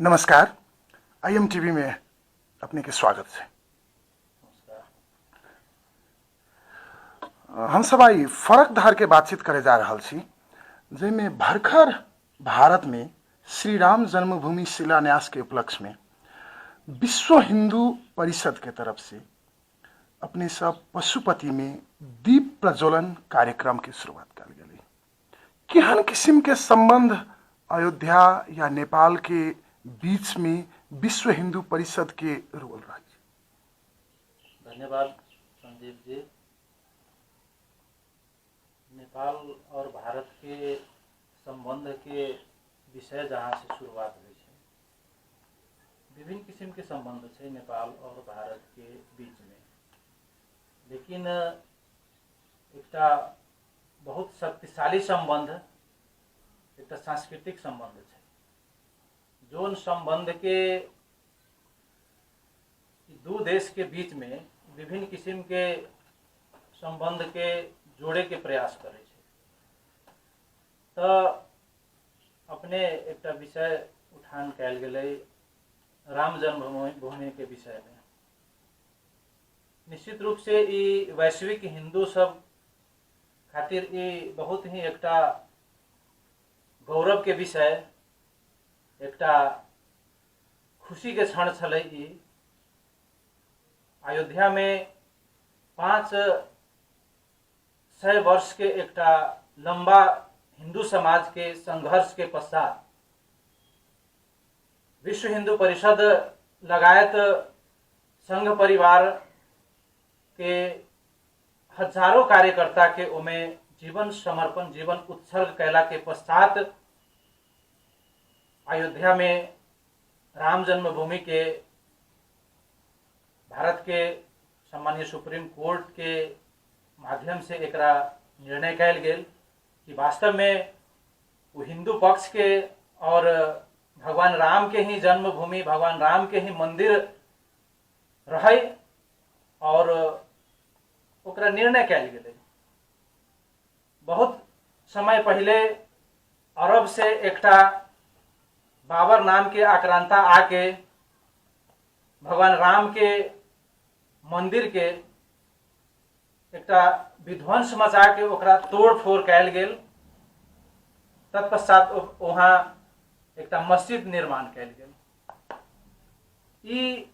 नमस्कार। IMTV में अपने के स्वागत है। हम सब आई फरक धार के बातचीत करे जा रहा छी, जिसमें भरखर भारत में श्री राम जन्मभूमि शिलान्यास के उपलक्ष्य में विश्व हिंदू परिषद के तरफ से अपने सब पशुपति में दीप प्रज्वलन कार्यक्रम की शुरुआत कर गई। केहन किस्म के संबंध अयोध्या या नेपाल के बीच में विश्व हिंदू परिषद के रोल रहा? धन्यवाद संदीप जी। नेपाल और भारत के संबंध के विषय जहाँ से शुरुआत हुई है, विभिन्न किस्म के संबंध है नेपाल और भारत के बीच में, लेकिन एकटा बहुत शक्तिशाली संबंध, एकटा सांस्कृतिक संबंध है। जोन संबंध के दो देश के बीच में विभिन्न किस्म के संबंध के जोड़े के प्रयास करे छे। तो अपने एक विषय उठान कैल गेलै राम जन्मभूमि के विषय में। निश्चित रूप से ई वैश्विक हिंदू सब खातिर ई बहुत ही एकटा गौरव के विषय, एकटा खुशी के क्षण छलै। ई अयोध्या में 500 वर्ष के एकटा लंबा हिंदू समाज के संघर्ष के पश्चात विश्व हिंदू परिषद लगायत संघ परिवार के हजारों कार्यकर्ता के ओमे जीवन समर्पण, जीवन उत्सर्ग कैला के पश्चात अयोध्या में राम जन्मभूमि के भारत के सम्मानीय सुप्रीम कोर्ट के माध्यम से एकरा निर्णय कैल गेल कि वास्तव में वो हिंदू पक्ष के और भगवान राम के ही जन्मभूमि, भगवान राम के ही मंदिर रहे और ओकरा निर्णय कैल गेल। बहुत समय पहले अरब से एकटा बाबर नाम के आक्रांता आके भगवान राम के मंदिर के एकटा विध्वंस मचा के ओकरा तोड़ फोड़ कैल गेल। तत्पश्चात वहाँ एकटा मस्जिद निर्माण कैल गेल। ई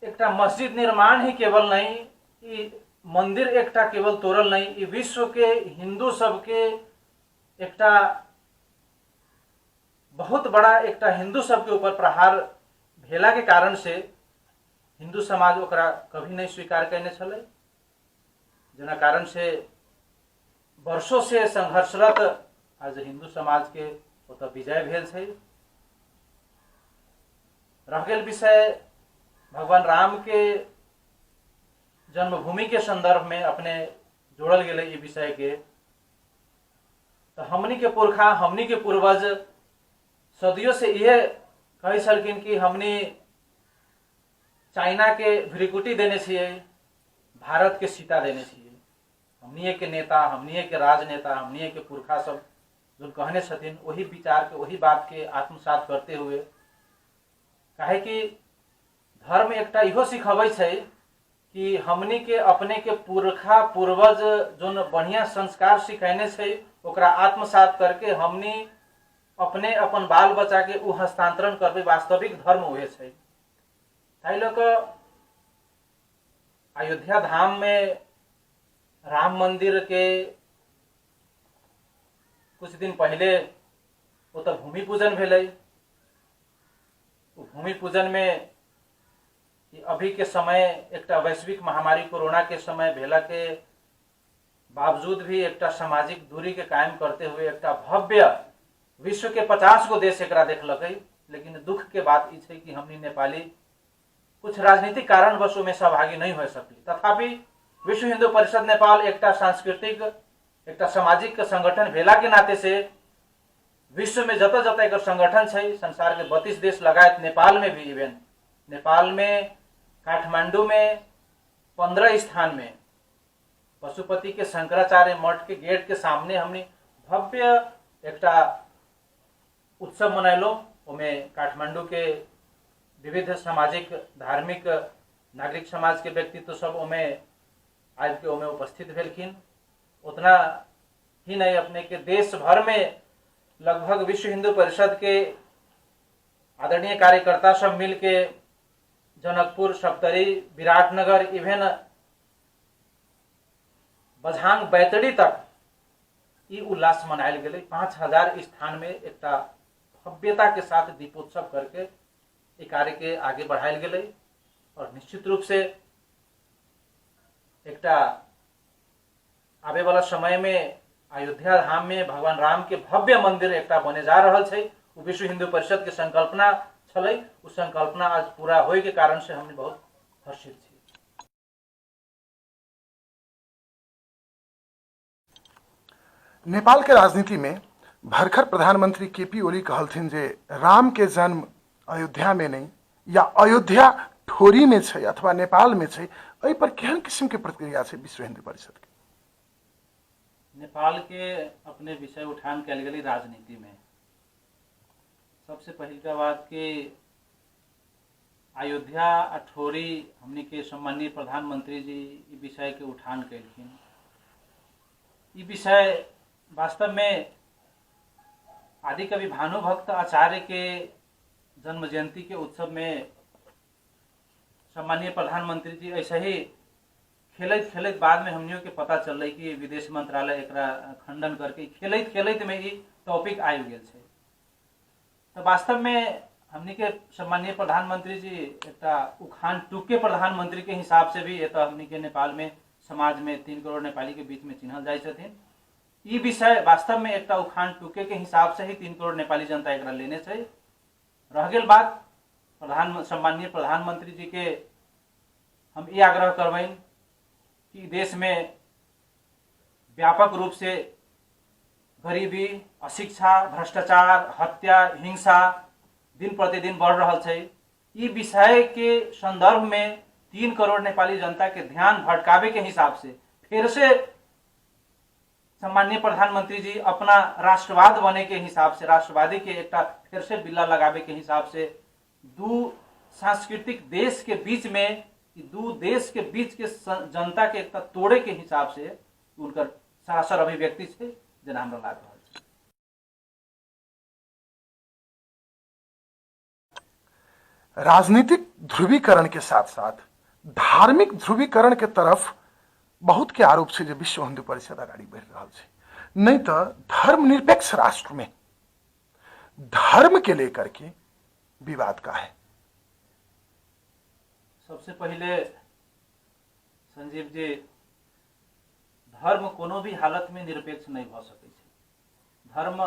एकटा मस्जिद निर्माण ही केवल नहीं, ई मंदिर एकटा केवल तोड़ल नहीं, ई विश्व के हिंदू सबके एकटा बहुत बड़ा एकटा हिंदू सब के ऊपर प्रहार भेला के कारण से हिंदू समाज ओकरा कभी नहीं स्वीकार करने छले, जना कारण से वर्षों से संघर्षरत आज हिंदू समाज के ओतऽ विजय भेल छै। रह गेल विषय भगवान राम के जन्मभूमि के संदर्भ में अपने जोड़ल गेले ई विषय के। तो हमनी के पुरखा, हमनी के पूर्वज सदियों से यह कही छलखिन कि हमनी चाइना के भ्रिकुटी देने छिए, भारत के सीता देने छिए। हमनी के नेता, हमनी के राजनेता, हमनी के पुरखा सब जो कहने छथिन वही विचार के, वही बात के आत्मसात करते हुए, काहे कि धर्म एकटा इहो सिखबै छै कि हमनी के अपने के पुरखा पूर्वज जो बढ़िया संस्कार सिखैने छै ओकरा आत्मसात करके हमनी अपने अपन बाल बच्चा के उ हस्तांतरण करबे। वास्तविक धर्म उहे छै। ताहि लऽ कऽ अयोध्या धाम में राम मंदिर के कुछ दिन पहले ओतऽ भूमि पूजन भेलै। भूमि पूजन में अभी के समय एकटा वैश्विक महामारी कोरोना के समय भेला के बावजूद भी एकटा सामाजिक दूरी के कायम करते हुए एकटा भव्य विश्व के 50 गो देश एकरा देखलकै। लेकिन दुख के बात ई छै कि हमनी नेपाली कुछ राजनीतिक कारणवश में सहभागी नहीं हो सकली। तथापि विश्व हिंदू परिषद नेपाल एकटा सांस्कृतिक, एकटा सामाजिक संगठन भेला के नाते से विश्व में जत जत एकर संगठन छै, संसार के 32 देश लगायत नेपाल में भी, इवेन नेपाल में काठमांडू में 15 स्थान में पशुपति के शंकराचार्य मठ के गेट के सामने हमने भव्य एकटा उत्सव मनैलो ओमे काठमांडू के विविध सामाजिक धार्मिक नागरिक समाज के व्यक्तित्व सब ओमे आज के ओमे उपस्थित भेलखिन। उतना ही नहीं, अपने के देश भर में लगभग विश्व हिंदू परिषद के आदरणीय कार्यकर्ता सब मिल के जनकपुर, सप्तरी, विराटनगर, इवेन बझांग, बैतडी तक ई उल्लास मनायल गेलै। 5000 स्थान में एक भव्यता के साथ दीपोत्सव करके ई कार्य के आगे बढ़ायल गेलै। और निश्चित रूप से एक आवे वाला समय में अयोध्या धाम में भगवान राम के भव्य मंदिर एक बने जा रहल छै। विश्व हिंदू परिषद के संकल्पना छलै, उस संकल्पना आज पूरा होय के कारण से हम बहुत हर्षित छी। नेपाल के राजनीति में भर्खर प्रधानमंत्री केपी ओली कहलथिन जे राम के जन्म अयोध्या में नहीं या अयोध्या ठोरी में छै अथवा नेपाल में छै, एहि पर केहन किस्म के प्रतिक्रिया छै विश्व हिंदू परिषद के? नेपाल के अपने विषय उठान कल गई राजनीति में सबसे पहले का बात कि अयोध्या अठोरी हमने के सम्माननीय प्रधानमंत्री जी ई विषय के उठान कलखिन। ई विषय वास्तव में आदिकवि भानुभक्त आचार्य के जन्म जयंती के उत्सव में सम्माननीय प्रधानमंत्री जी ऐसे ही खेलत खेलत बाद में हमनियों के पता चल कि विदेश मंत्रालय एकरा खंडन करके खेलत खेलत में ही टॉपिक आयल गेल छै। तो वास्तव में हमनी के सम्माननीय प्रधानमंत्री जी एक उखान टूके प्रधानमंत्री के हिसाब से भी एत हमनी के नेपाल में समाज में 3 करोड़ नेपाली के बीच में चिन्हल जाय छथिन। ई विषय वास्तव में एक उखान टूके के हिसाब से ही 3 करोड़ नेपाली जनता एकरा लेने छै। रह गेल बात सम्माननीय प्रधानमंत्री जी के हम ये आग्रह करबैन कि देश में व्यापक रूप से गरीबी, अशिक्षा, भ्रष्टाचार, हत्या, हिंसा दिन प्रतिदिन बढ़ रहा है। ई विषय के संदर्भ में 3 करोड़ नेपाली जनता के ध्यान भटकावे के हिसाब से फिर से सम्माननीय प्रधानमंत्री जी अपना राष्ट्रवाद बने के हिसाब से, राष्ट्रवादी के एक फिर से बिल्ला लगावे के हिसाब से दो सांस्कृतिक देश के बीच में, दो देश के बीच के जनता के एक तोड़े के हिसाब से उनकर सरासर अभिव्यक्ति है जना हमरा लाग रहल छै। राजनीतिक ध्रुवीकरण के साथ साथ धार्मिक ध्रुवीकरण के तरफ बहुत के आरोप है जो विश्व हिंदू परिषद आगे बढ़ रहा है। नहीं तो धर्मनिरपेक्ष राष्ट्र में धर्म के लेकर के विवाद का है। सबसे पहले संजीव जी, धर्म कोनो भी हालत में निरपेक्ष नहीं भ सकै छै। धर्म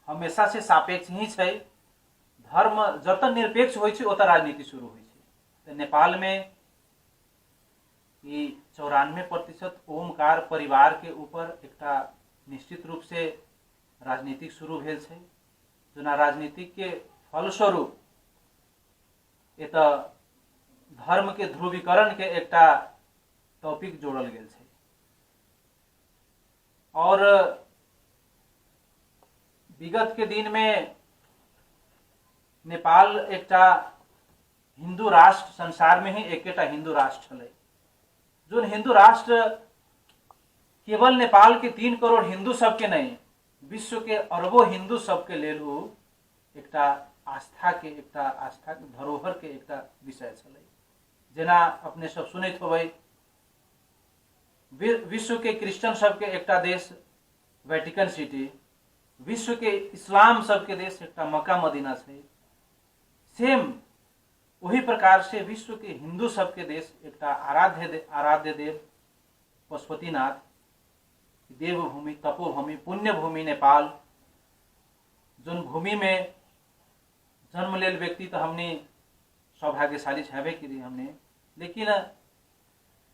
हमेशा से सापेक्ष ही छै। धर्म जत निरपेक्ष होइ छै ओत राजनीति शुरू होइ छै। तो नेपाल में 94% ओमकार परिवार के ऊपर एक निश्चित रूप से राजनीतिक शुरू भेल छै। जना राजनीतिक के फलस्वरूप एत धर्म के ध्रुवीकरण के एक टॉपिक जोड़ल गेल छै। और विगत के दिन में नेपाल एक हिंदू राष्ट्र, संसार में ही एक हिंदू राष्ट्र छलै। जो हिंदू राष्ट्र केवल नेपाल के 3 करोड़ हिंदू सबके नहीं, विश्व के अरबों हिंदू सबके लेल एक आस्था के धरोहर के एक विषय छलै। जेना अपने सब सुनैत होबै, विश्व के क्रिश्चियन सबके एक देश वेटिकन सिटी, विश्व के इस्लाम सबके देश एक मक्का मदीना छै। सेम वही प्रकार से विश्व के हिंदू सबके देश एक आराध्य देव पशुपतिनाथ, देवभूमि, तपोभूमि, पुण्यभूमि नेपाल, जोन भूमि में जन्म लेल व्यक्ति तो हमने सौभाग्यशाली छेबे करी हमने। लेकिन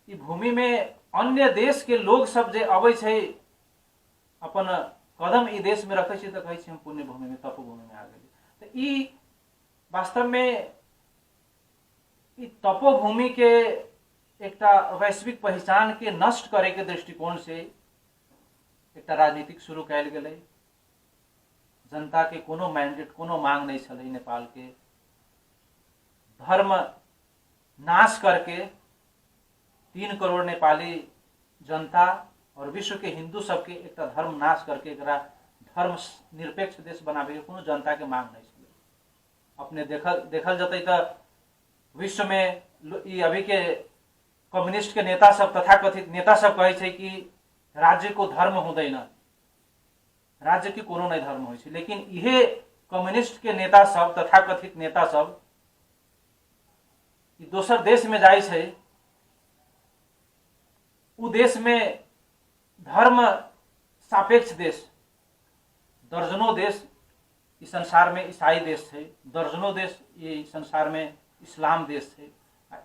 ई भूमि में अन्य देश के लोग सब जे अबै छै, अपन कदम ई देश में रखे छै तो कहै छै हम पुण्य भूमि में, तपोभूमि में आ गेली। तो ई वास्तव में ई तपोभूमि के एक वैश्विक पहचान के नष्ट करे के दृष्टिकोण से एक राजनीतिक शुरू कयल गेलै। जनता के कोनो मैंडेट कोनो मांग नहीं छलै नेपाल के धर्म नाश करके 3 करोड़ नेपाली जनता और विश्व के हिंदू सबके एक धर्म नाश करके एकरा धर्म निरपेक्ष देश बनाबे के कोनो जनता के मांग नहीं छलै। अपने देखल जतै त विश्व में ई अभी के कम्युनिस्ट के नेता सब तथाकथित नेता सब कहे छै कि राज्य को धर्म हुँदैन, राज्य के कोनो नहीं धर्म होइ छै, लेकिन इहे कम्युनिस्ट के नेता सब तथाकथित नेता सब दोसर देश में जाय छै, उ देश में धर्म सापेक्ष देश दर्जनों देश इस संसार में ईसाई देश है, दर्जनों देश ये संसार में इस्लाम देश है।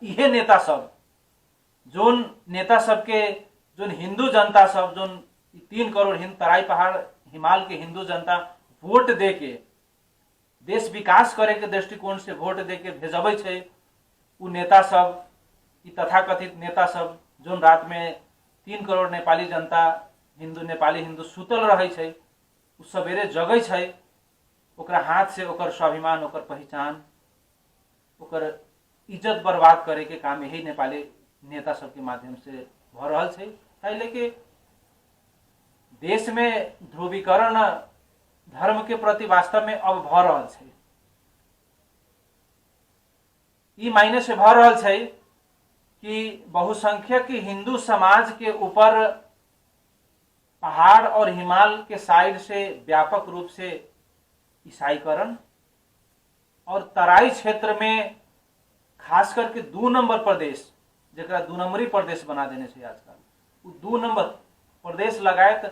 इहे नेता सब जोन नेता सब के जोन हिंदू जनता सब जोन 3 करोड़ तराई पहाड़ हिमाल के हिंदू जनता वोट दे के देश विकास करे के दृष्टिकोण से वोट दे के भेजबै छै, उ नेता सब तथाकथित नेता सब जोन रात में 3 करोड़ नेपाली जनता नेपाली हिंदू सुतल रहे छै, उ सवेरे जगै छै, ओकरा हाथ से ओकर स्वाभिमान ओकर पहचान ओकर इज्जत बर्बाद करे के काम यही नेपाली नेता सब के माध्यम से भ रहल छै। ताहि लेके देश में ध्रुवीकरण धर्म के प्रति वास्तव में अब भ रहल छै, ई मायने से भ रहल छै कि बहुसंख्यक हिंदू समाज के ऊपर पहाड़ और हिमाल के साइड से व्यापक रूप से ईसाईकरण और तराई क्षेत्र में खास करके 2 नंबर प्रदेश जरा 2 नंबरी प्रदेश बना देने से आजकल 2 नंबर प्रदेश लगायत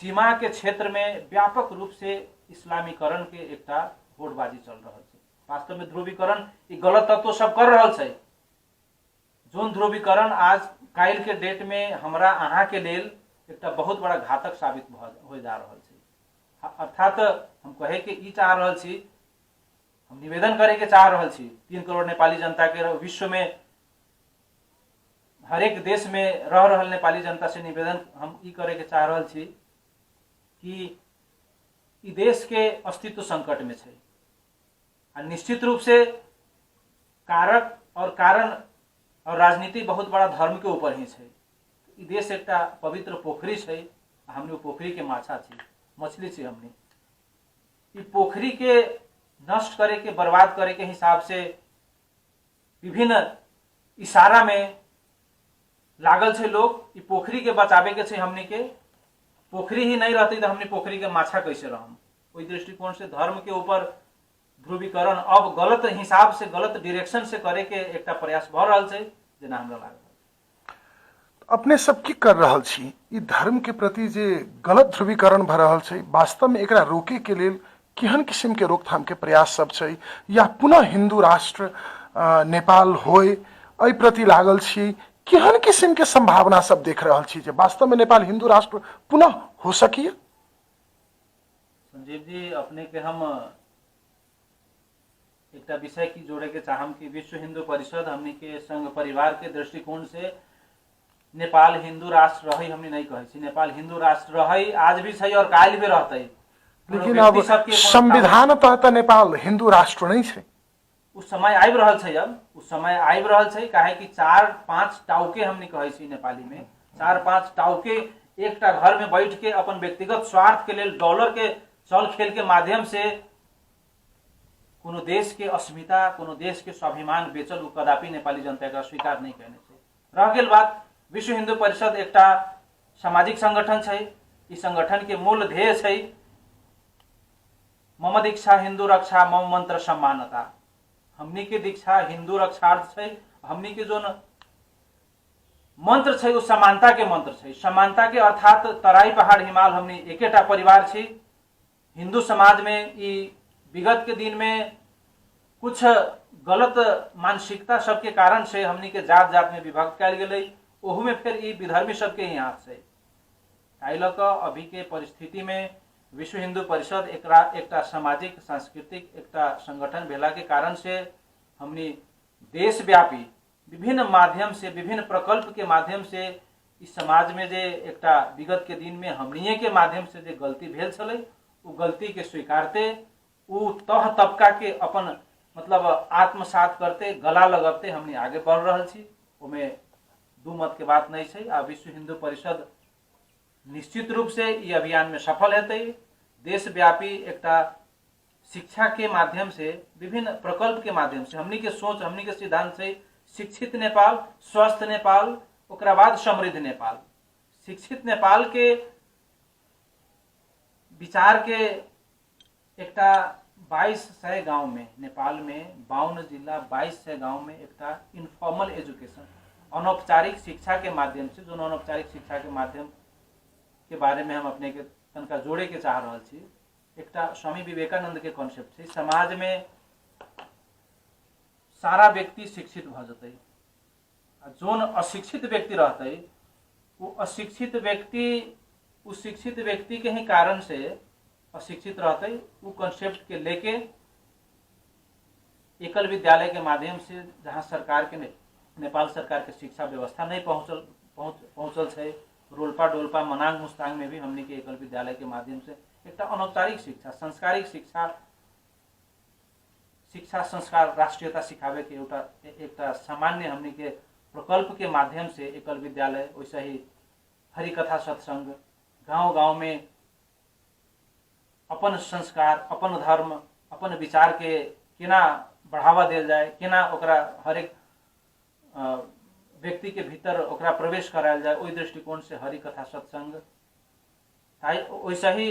सीमा के क्षेत्र में व्यापक रूप से इस्लामीकरण के एक होड़बाजी चल रहा है। वास्तव में ध्रुवीकरण ई गलत तत्व सब कर रहा है। जोन ध्रुवीकरण आज काल के डेट में हमरा अहाँ के लेल एक बहुत बड़ा घातक साबित हो जा रहा है। अर्थात हम कहे के ई चाह रहा छी, हम निवेदन करे के चाह रहा छी 3 करोड़ नेपाली जनता के विश्व में हर एक देश में रह रहल नेपाली जनता से निवेदन हम ई करे के चाह रहा छी कि ई देश के अस्तित्व संकट में छै। निश्चित रूप से कारक और कारण और राजनीति बहुत बड़ा धर्म के ऊपर ही छै। ई देश एक पवित्र पोखरी छै, हमने पोखरी के माछा छी, मछली छी। हमने ई पोखरी के नष्ट करे के बर्बाद करे के हिसाब से विभिन्न इशारा में लागल छै लोग। ई पोखरी के बचावे के छै, हमने के पोखरी ही नहीं रहती तो हमने पोखरी के माछा कैसे रहम। ओई दृष्टिकोण से धर्म के ऊपर ध्रुवीकरण अब गलत हिसाब से गलत डायरेक्शन से करे के एक प्रयास भ रहल छै, जेना हमरा लागल। अपने सब की कर रहल छी, ई धर्म के प्रति जे गलत ध्रुवीकरण भ रहल छै, वास्तव में एकरा रोके के लेल केहन किस्म के रोकथाम के प्रयास सब छै, या पुनः हिंदू राष्ट्र नेपाल होय एहि प्रति लागल छी, केहन किस्म के संभावना सब देख रहल छी जे वास्तव में नेपाल हिंदू राष्ट्र पुनः हो सकिए? संजीव जी, अपने के हम एक विषय की जोड़े के चाहम कि विश्व हिंदू परिषद हमनी के संघ परिवार के दृष्टिकोण से नेपाल हिंदू राष्ट्र रही हमने नहीं कहे छी। नेपाल हिंदू राष्ट्र रही आज भी छै और काल भी रहते, लेकिन अब संविधान तहत नेपाल हिंदू राष्ट्र नहीं छै। उस समय आबि रहल छै, अब उस समय आबि रहल छै, काहे कि 4-5 टाउके हमने कहे छी नेपाली में 4-5 टाउके एक घर में बैठ के अपन व्यक्तिगत स्वार्थ के लेल डॉलर के चल खेल के माध्यम से कोनो देश के अस्मिता कोनो देश के स्वाभिमान बेचल उ कदापि नेपाली जनता का स्वीकार नहीं करने छै। रह गेल बात, विश्व हिंदू परिषद एक सामाजिक संगठन छै। इस संगठन के मूल ध्येय छै मम दीक्षा हिंदू रक्षा मम मंत्र सम्मानता। हमनी के दीक्षा हिंदू रक्षार्थ छै, हमनी के जो मंत्र छै वो समानता के मंत्र छै। समानता के अर्थात तराई पहाड़ हिमाल हमनी एकेटा परिवार छी। हिंदू समाज में ई विगत के दिन में कुछ गलत मानसिकता सबके कारण से हमनी के जात जात में विभक्त कल गई, ओहू में फिर ई विधर्मी सबके ही हाथ से ताई लक अभी के परिस्थिति में विश्व हिंदू परिषद एक सामाजिक सांस्कृतिक एक संगठन भेला के कारण से हमनी देशव्यापी विभिन्न माध्यम से विभिन्न प्रकल्प के माध्यम से इस समाज में जे एक विगत के दिन में हमनिये के माध्यम से जे गलती भेल छलै वो गलती के स्वीकारते, वो तह तबका के अपन मतलब आत्मसात करते, गला लगते हमने आगे बढ़ रहा छी। ओमे दू मत के बात नहीं है। आ विश्व हिंदू परिषद निश्चित रूप से ये अभियान में सफल हेतै। देशव्यापी एकटा शिक्षा के माध्यम से, विभिन्न प्रकल्प के माध्यम से हमनी के सोच, हमनी के सिद्धांत से शिक्षित नेपाल, स्वस्थ नेपाल, ओकरा बाद समृद्ध नेपाल। शिक्षित नेपाल के विचार के एकटा 2200 गांव में, नेपाल में 52 जिला 2200 गांव में एकटा इनफॉर्मल एजुकेशन, अनौपचारिक शिक्षा के माध्यम से, जो अनौपचारिक शिक्षा के माध्यम के बारे में हम अपने के तनका जोड़े के चाह रहा छी। एकटा स्वामी विवेकानंद के कॉन्सेप्ट है, समाज में सारा व्यक्ति शिक्षित भ जतै, जोन अशिक्षित व्यक्ति रहते, वो अशिक्षित व्यक्ति उस शिक्षित व्यक्ति के ही कारण से अशिक्षित रहते। वो कॉन्सेप्ट के लेके एकल विद्यालय के माध्यम से, जहाँ सरकार के नेपाल सरकार के शिक्षा व्यवस्था नहीं पहुंचल है, रोल्पा डोल्पा मनांग मुस्तांग में भी हमने के एकल विद्यालय के माध्यम से एक अनौपचारिक शिक्षा, संस्कारिक शिक्षा, शिक्षा संस्कार राष्ट्रीयता सिखावे के एक सामान्य हमने के प्रकल्प के माध्यम से एकल विद्यालय, वैसे ही हरिकथा सत्संग, गांव गांव में अपन संस्कार, अपन धर्म, अपन विचार के केना बढ़ावा दिल जाए, केना ओकरा हरेक व्यक्ति के भीतर ओकरा प्रवेश करायल जाए, ओई दृष्टिकोण से हरिकथा सत्संग। वैसे ही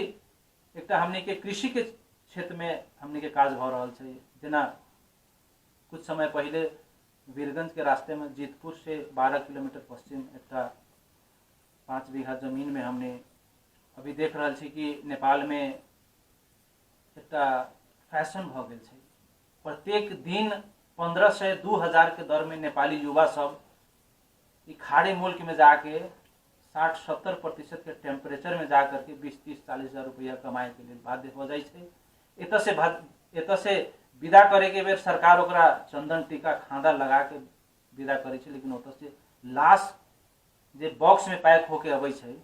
एक हमने के कृषि के क्षेत्र में हमने के काज भ रहल छै। जेना कुछ समय पहले वीरगंज के रास्ते में जीतपुर से 12 किलोमीटर पश्चिम एक 5 बीघा जमीन में हमने अभी देख रहा छी कि नेपाल में एक फैशन भ गेल छै। प्रत्येक दिन 15 से 2000 के दर में नेपाली युवा सब खाड़ी मुल्क में जाके 60-70% के टेम्परेचर में जाकर के 20-30-40 हजार रुपया कमाए के लिए बाध्य हो जाए। एत से विदा करे के बेर सरकार ओकरा चंदन टीका खांदा लगा के विदा करे छै, लेकिन ओत से लाश जे बॉक्स में पैक होके अबै छै,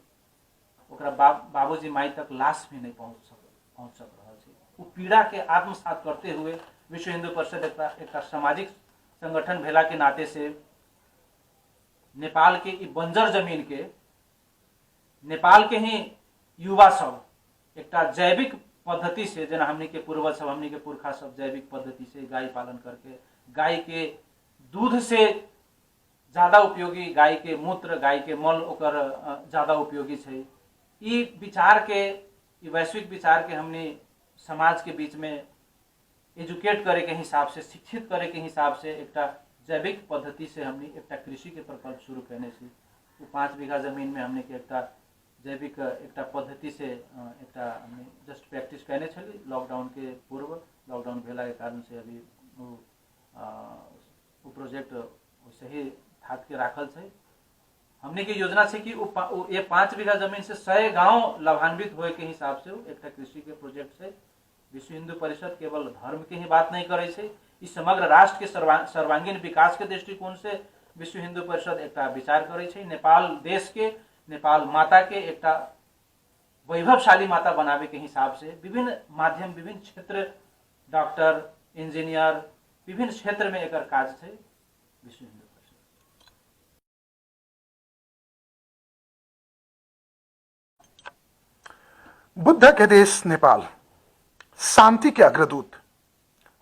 ओकरा बाबूजी माई तक लाश भी नहीं पहुंच सक रहा है। वो पीड़ा के आत्मसात करते हुए विश्व हिंदू परिषद एक सामाजिक संगठन भेला के नाते से नेपाल के बंजर जमीन के, नेपाल के ही युवा सब एक जैविक पद्धति से, जना हमने के पूर्वज सब, हमने के पुरखा सब जैविक पद्धति से गाय पालन करके, गाय के दूध से ज्यादा उपयोगी, गाय के मूत्र, गाय के मल ओकर ज्यादा उपयोगी है। ई विचार के, ई वैश्विक विचार के हमने समाज के बीच में एजुकेट करे के हिसाब से, शिक्षित करे के हिसाब से एक जैविक पद्धति से हमने एक कृषि के प्रकल्प शुरू करने से 5 बीघा जमीन में हमने के एक जैविक एक पद्धति से एक हमने जस्ट प्रैक्टिस करने छली। लॉकडाउन के पूर्व, लॉकडाउन भेला के कारण से अभी वो प्रोजेक्ट वैसे ही हाथ के राखल है। हमने के योजना है कि ये 5 बीघा जमीन से 100 गांव लाभान्वित होए के हिसाब से एक कृषि के प्रोजेक्ट है। विश्व हिंदू परिषद केवल धर्म के ही बात नहीं करे छै, इस समग्र राष्ट्र के सर्वांगीण विकास के दृष्टिकोण से विश्व हिंदू परिषद एक विचार करे छै। नेपाल देश के, नेपाल माता के एक वैभवशाली माता बनावे के हिसाब से विभिन्न माध्यम, विभिन्न क्षेत्र, डॉक्टर, इंजीनियर, विभिन्न क्षेत्र में एक काज है विश्व हिंदू परिषद। बुद्ध के देश नेपाल, शांति के अग्रदूत,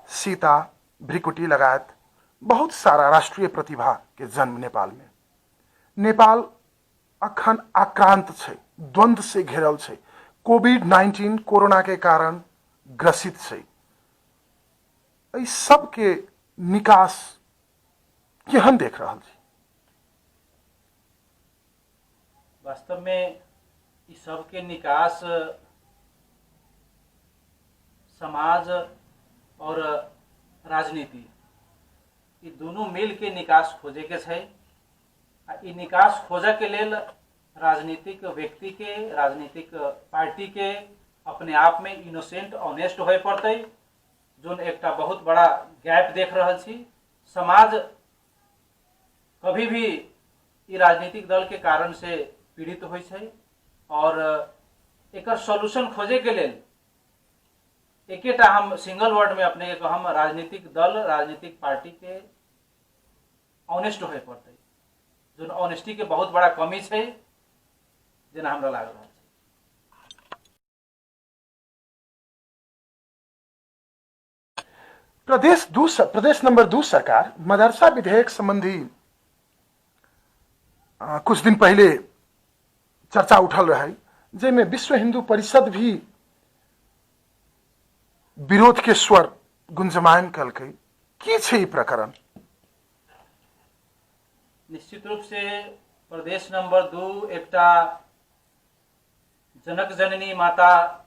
सीता, भ्रिकुटी लगायत बहुत सारा राष्ट्रीय प्रतिभा के जन्म नेपाल में। नेपाल अखन आक्रांत छै, द्वंद्व से घेरल छै, कोविड-19 कोरोना के कारण ग्रसित छै। इस सब के निकास केहन देख रहा छी? वास्तव में इस सब के निकास समाज और राजनीति, ये दोनों मिल के निकास खोजे के छै। ई निकास खोजे के लेल राजनीतिक व्यक्ति के, राजनीतिक पार्टी के अपने आप में इनोसेंट, ऑनेस्ट होए पड़ते। जो एक बहुत बड़ा गैप देख रहा छी। समाज कभी भी ई राजनीतिक दल के कारण से पीड़ित होय छै और एक सॉल्यूशन खोजे के लेल एकेटा हम सिंगल वर्ड में अपने के हम राजनीतिक दल राजनीतिक पार्टी के ऑनेस्ट होए पड़ते, जो ऑनेस्टी के बहुत बड़ा कमी है जेना हमरा लाग रहा है। प्रदेश नंबर 2 सरकार मदरसा विधेयक संबंधी कुछ दिन पहले चर्चा उठल रहे, जेमे विश्व हिंदू परिषद भी विरोध के स्वर गुंजमान कलकै। की छै ई प्रकरण? निश्चित रूप से प्रदेश नंबर 2 एकटा जनक जननी माता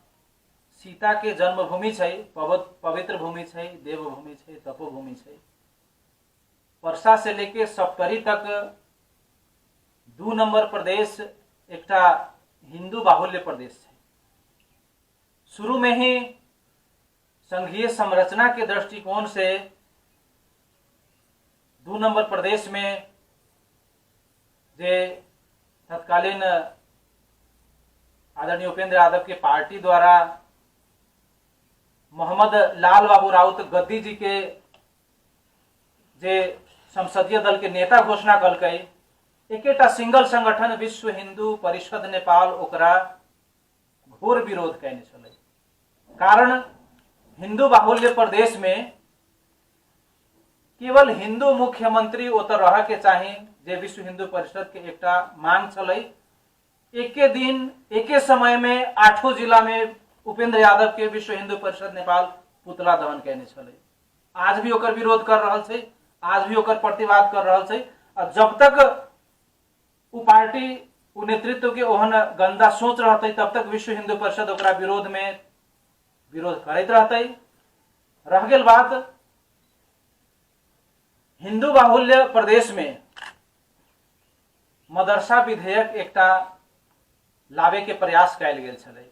सीता के जन्मभूमि है, पवित्र भूमि है, देवभूमि है, तपोभूमि है। परसा से लेके सप्तरी तक 2 नंबर प्रदेश एकटा हिंदू बाहुल्य प्रदेश है। शुरू में ही संघीय संरचना के दृष्टिकोण से 2 नंबर प्रदेश में जे तत्कालीन आदरणीय उपेंद्र यादव के पार्टी द्वारा मोहम्मद लाल बाबू राउत गद्दी जी के जे संसदीय दल के नेता घोषणा कलकै, एकेटा सिंगल संगठन विश्व हिंदू परिषद नेपाल ओकरा घोर विरोध कैने छलै। कारण हिंदू बाहुल्य प्रदेश में केवल हिंदू मुख्यमंत्री ओत रह के चाही, जे विश्व हिंदू परिषद के एकटा मांग छलै। एके दिन एके समय में 8 जिला में उपेंद्र यादव के विश्व हिंदू परिषद नेपाल पुतला दहन कैने छलै। आज भी ओकर विरोध कर रहल छै, आज भी ओकर प्रतिवाद कर रहल छै। और जब तक उ पार्टी उ नेतृत्व के ओहन गंदा सोच रहते, तब तक विश्व हिंदू परिषद ओकरा विरोध में विरोध करते रहते। रह गेल बात हिंदू बाहुल्य प्रदेश में मदरसा विधेयक एकटा लावे के प्रयास कैल गेल छलै।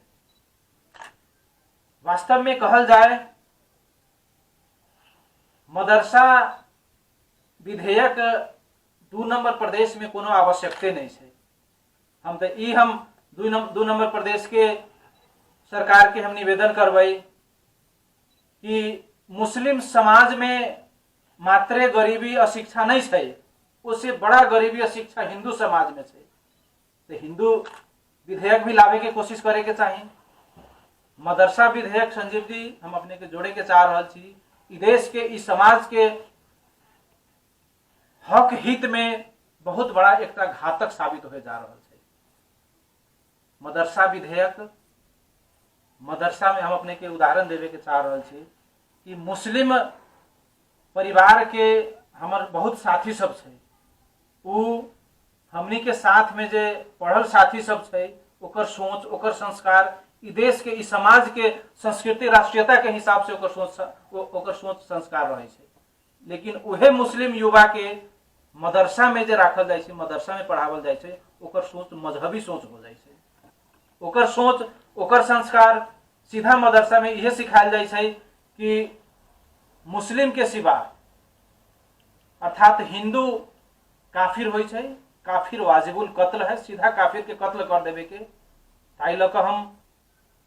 वास्तव में कहल जाए मदरसा विधेयक 2 नंबर प्रदेश में कोनो आवश्यकते नहीं है। हम तो हम 2 नंबर प्रदेश के सरकार के हम निवेदन करबै कि मुस्लिम समाज में मात्रे गरीबी अशिक्षा नहीं है, उससे बड़ा गरीबी अशिक्षा हिंदू समाज में है। तो हिंदू विधेयक भी लावे के कोशिश करे के चाहिए। मदरसा विधेयक संजीव जी हम अपने के जोड़े के चाह रहल छी, ई देश के ई समाज के हक हित में बहुत बड़ा एकटा घातक साबित होए जा रहल छै। मदरसा विधेयक मदरसा में हम अपने के उदाहरण देवे के चाह रहल छी कि मुस्लिम परिवार के हमर बहुत साथी सब छै, उ हमनी के साथ में जे पढ़ल साथी सब छै, ओकर सोच ओकर संस्कार ई देश के ई समाज के संस्कृति राष्ट्रीयता के हिसाब से ओकर सोच संस्कार रहे छै। लेकिन उहे मुस्लिम युवा के मदरसा में जे राखल जाय छै, मदरसा में पढ़ावल जाय छै, ओकर सोच मजहबी सोच हो जाय छै। ओकर सोच ओकर संस्कार सीधा मदरसा में यह सिखायल जाय छै कि मुस्लिम के सिवा अर्थात हिंदू काफिर होय छै, काफिर वाजिबुल कत्ल है, सीधा काफिर के कत्ल कर देवे के। ताई लक हम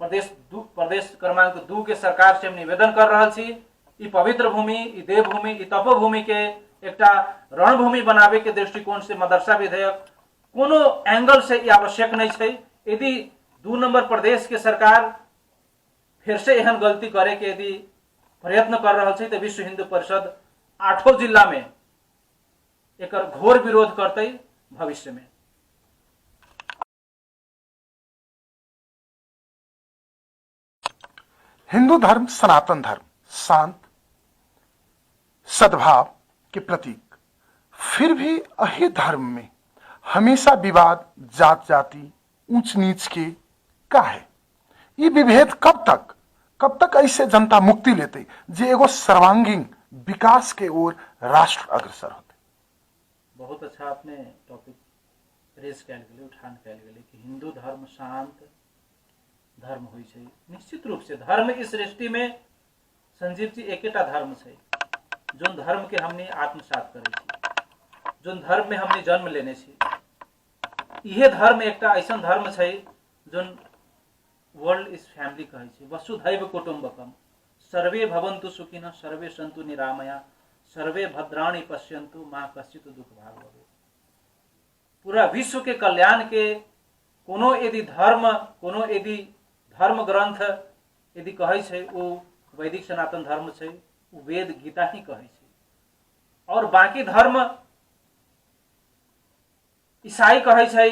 प्रदेश क्रमांक 2 के सरकार से हम निवेदन कर रहल छी, ई पवित्र भूमि, ई देवभूमि, ई तपोभूमि के एकटा रणभूमि बनावे के दृष्टिकोण से मदरसा विधेयक कोनो एंगल से आवश्यक नहीं है। यदि 2 नंबर प्रदेश के सरकार फिर से एहन गलती करे के यदि प्रयत्न कर रहल छै, तो विश्व हिंदू परिषद 8 जिला में एकर घोर विरोध करते भविष्य में। हिंदू धर्म सनातन धर्म, शांत सद्भाव के प्रतीक, फिर भी अही धर्म में हमेशा विवाद जात जाति ऊंच नीच के का है? ये विभेद कब तक ऐसे जनता मुक्ति लेते जे एगो सर्वांगीण विकास के ओर राष्ट्र अग्रसर होते? बहुत अच्छा आपने टॉपिक रेस कैल गेलै, उठान कैल गेलै कि हिंदू धर्म शांत धर्म होय छै। निश्चित रूप से धर्म इस सृष्टि में संजीव जी एकेटा धर्म छै, जोन धर्म के हमने आत्मसात करे छी, जोन धर्म में हमने जन्म लेने छी। यह धर्म एकटा ऐसा धर्म छै जोन वर्ल्ड इज फैमिली कहे छै, वसुधैव कुटुंबकम। सर्वे भवन्तु सुखिनः सर्वे सन्तु निरामया सर्वे भद्राणि पश्यन्तु मा कश्चित् दुख भाग भवेत्। पूरा विश्व के कल्याण के कोनो यदि धर्म ग्रंथ यदि कहै छै ओ वैदिक सनातन धर्म छै, ओ वेद गीता ही कहै छै। और बाकी धर्म ईसाई कहै छै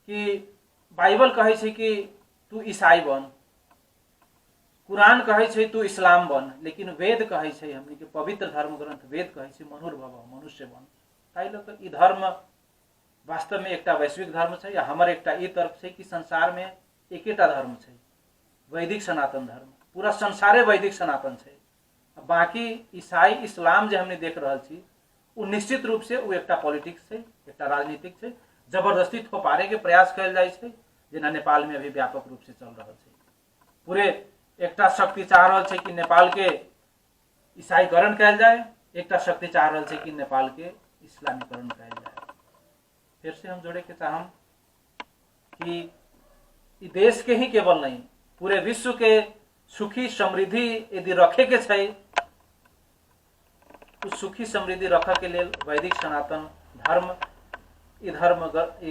कि बाइबल कहै छै कि तू ईसाई बन, कुरान कहै छै तू इस्लाम बन, लेकिन वेद कहै छै हमनी के पवित्र धर्म ग्रंथ वेद कहै छै मनुर्भव मनुष्य बन। ताहि लऽ कऽ ई धर्म वास्तव में एकटा वैश्विक धर्म छै। या हमर एकटा ई तर्क छै कि संसार में एकेटा धर्म छै, वैदिक सनातन धर्म। पूरा संसारे वैदिक सनातन छै। बाकी ईसाई इस्लाम जे हमने देख रहल छी वो निश्चित रूप से वो एकटा पॉलिटिक्स छै, एकटा राजनीतिक छै। जबरदस्ती थोपारे के प्रयास कयल जाइ छै, जेना नेपाल में अभी व्यापक रूप से चल रहल छै। पूरे एकटा शक्ति चाह रहल छै कि नेपाल के ईसाईकरण कयल जाए, एकटा शक्ति चाह रहल छै कि नेपाल के इस्लामीकरण कयल जाए। फिर से हम जोड़े के चाहम कि ई देश के ही केवल नहीं, पूरे विश्व के सुखी समृद्धि यदि रखे के छै, तो सुखी समृद्धि रखे के लिए वैदिक सनातन धर्म, ई धर्म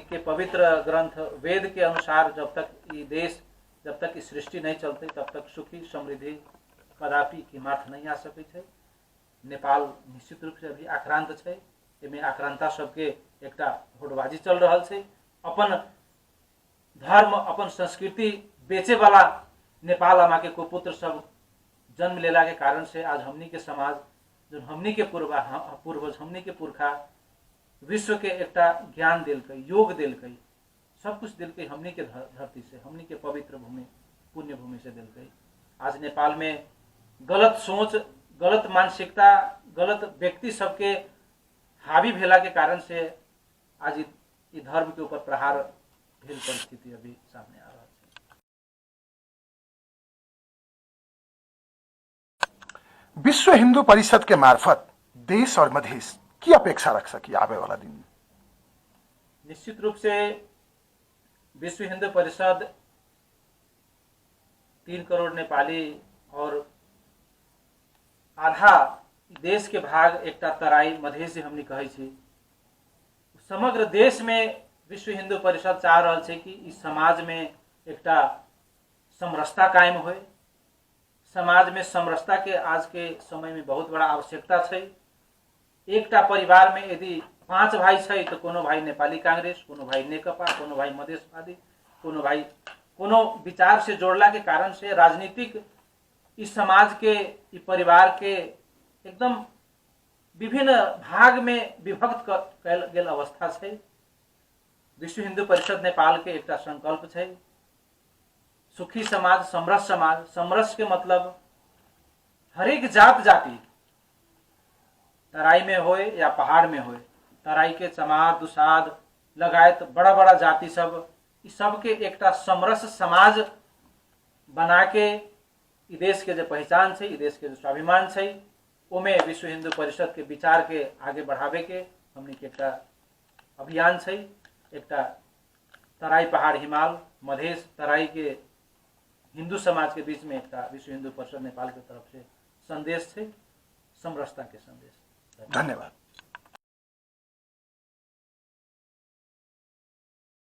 के पवित्र ग्रंथ वेद के अनुसार जब तक ये देश, जब तक इस सृष्टि नहीं चलते, तब तक सुखी समृद्धि कदापि किमार्थ नहीं आ सकै छै। नेपाल निश्चित रूप से अभी आक्रांत छै। एमे आक्रांता सबके एकटा होड़बाजी चल रहल छै। अपन धर्म अपन संस्कृति बेचे वाला नेपाल आमा के कुपुत्र सब जन्म लेला के कारण से आज हमनी के समाज, जो हमनी के पूर्वज हमनी के पुरखा विश्व के एकटा ज्ञान दिलकै, योग दिलकै, सब कुछ दिलकै हमनी के धरती से, हमनी के पवित्र भूमि पुण्य भूमि से दिलकै। आज नेपाल में गलत सोच, गलत मानसिकता, गलत व्यक्ति सबके हावी भेला के कारण से आज ई धर्म के ऊपर प्रहार भेल परिस्थिति अभी सामने आ रहा है। विश्व हिंदू परिषद के मार्फत देश और मधेश की अपेक्षा रख सकी आवे वाला दिन में? निश्चित रूप से विश्व हिंदू परिषद 3 करोड़ नेपाली और आधा देश के भाग एकटा तराई मधेश जे हमनी कहै छी, समग्र देश में विश्व हिंदू परिषद चाह रहल छै कि इस समाज में एकटा समरसता कायम होय। समाज में समरसता के आज के समय में बहुत बड़ा आवश्यकता छै। एकटा परिवार में यदि 5 भाई छै तो कोनो भाई नेपाली कांग्रेस, कोनो भाई नेकपा, कोनो भाई मधेशवादी, कोनो भाई कोनो विचार से जोड़ला के कारण से राजनीतिक इस समाज के, इस परिवार के एकदम विभिन्न भाग में विभक्त कयल गेल अवस्था छै। विश्व हिंदू परिषद नेपाल के एकटा संकल्प छै सुखी समाज, समरस समाज। समरस के मतलब हरेक जात जाति, तराई में होए या पहाड़ में होए, तराई के चमार दुसाद लगायत बड़ा बड़ा जाति सब, इस सब के एकटा समरस समाज बना के ई देश के जो पहचान छै, ई देश के जो स्वाभिमान छै, ओमे विश्व हिंदू परिषद के विचार के आगे बढ़ावे के हमनी के एकटा अभियान छै। एकटा तराई पहाड़ हिमाल मधेश तराई के हिंदू समाज के बीच में एकटा विश्व हिंदू परिषद नेपाल के तरफ से संदेश छै, समरसता के संदेश। धन्यवाद।